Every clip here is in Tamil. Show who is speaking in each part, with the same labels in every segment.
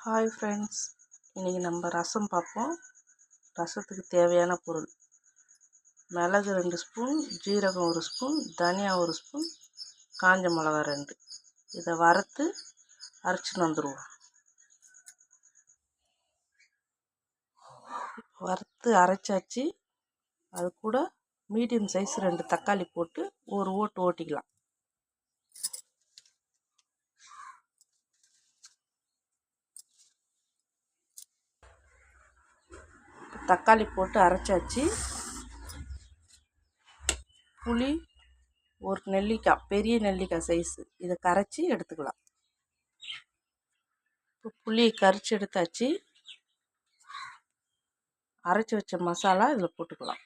Speaker 1: ஹாய் ஃப்ரெண்ட்ஸ், இன்றைக்கி நம்ம ரசம் பார்ப்போம். ரசத்துக்கு தேவையான பொருள்: மிளகு 2 ஸ்பூன், ஜீரகம் 1 ஸ்பூன், தனியா 1 ஸ்பூன், காஞ்ச மிளகா 2. இதை வறுத்து அரைச்சின்னு வந்துடுவோம். வறுத்து அரைச்சாச்சு. அது கூட மீடியம் சைஸ் 2 தக்காளி போட்டு ஒரு ஓட்டு ஓட்டிக்கலாம். தக்காளி போட்டு அரைச்சாச்சு. புளி ஒரு நெல்லிக்காய், பெரிய நெல்லிக்காய் சைஸு, இதை கரைச்சி எடுத்துக்கலாம். இப்போ புளியை கரைச்சி எடுத்தாச்சு. அரைச்சி வச்ச மசாலா இதில் போட்டுக்கலாம்.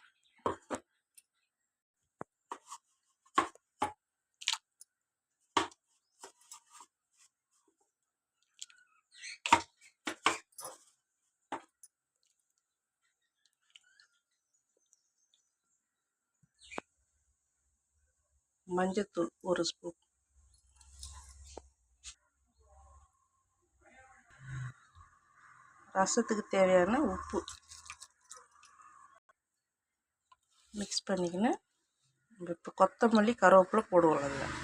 Speaker 1: மஞ்சத்தூள் 1 ஸ்பூன், ரசத்துக்கு தேவையான உப்பு மிக்ஸ் பண்ணிக்கின்னு இப்போ கொத்தமல்லி கருவேப்பிலை போடுவோம். அதில்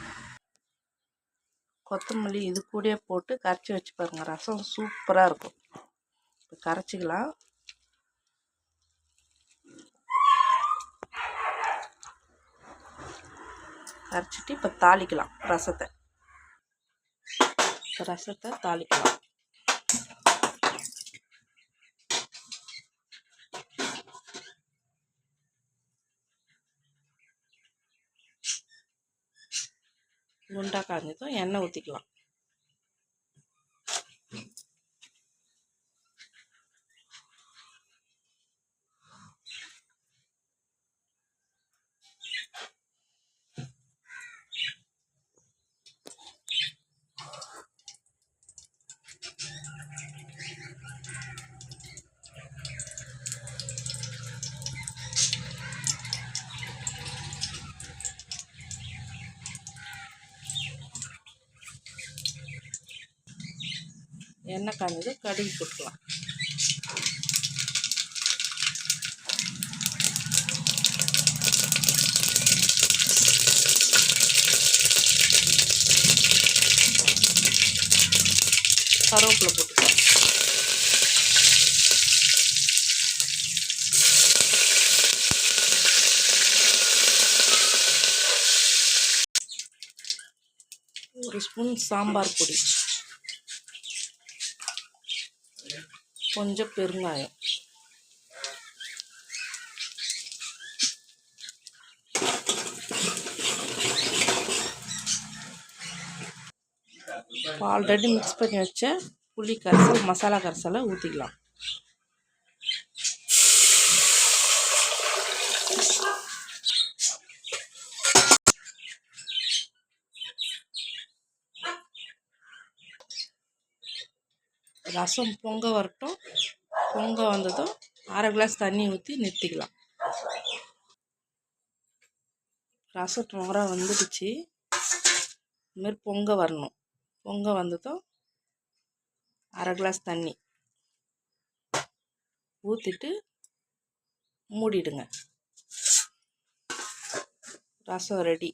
Speaker 1: கொத்தமல்லி இது கூடயே போட்டு கரைச்சி வச்சு பாருங்கள், ரசம் சூப்பராக இருக்கும். இப்போ கரைச்சிக்கலாம். கரைச்சிட்டு இப்போ தாளிக்கலாம் ரசத்தை. தாளிக்கலாம். குண்டா காஞ்சதும் எண்ணெய் ஊற்றிக்கலாம். எண்ணெய் காஞ்சது கடுகு போட்டுக்கலாம். கருவேப்பிலை போட்டுக்கலாம். ஒரு ஸ்பூன் சாம்பார் பொடி, கொஞ்சம் பெருங்காயம், ஆல்ரெடி மிக்ஸ் பண்ணி வச்ச புளி கரைசல், மசாலா கரைசலை ஊற்றிக்கலாம். ரசம் பொங்க வரட்டும். பொங்க வந்ததும் அரை கிளாஸ் தண்ணி ஊற்றி நிறுத்திக்கலாம். ரசம் நுர வந்துடுச்சு. இதுமாரி பொங்க வரணும். பொங்க வந்ததும் அரை கிளாஸ் தண்ணி ஊற்றிட்டு மூடிடுங்க. ரசம் ரெடி.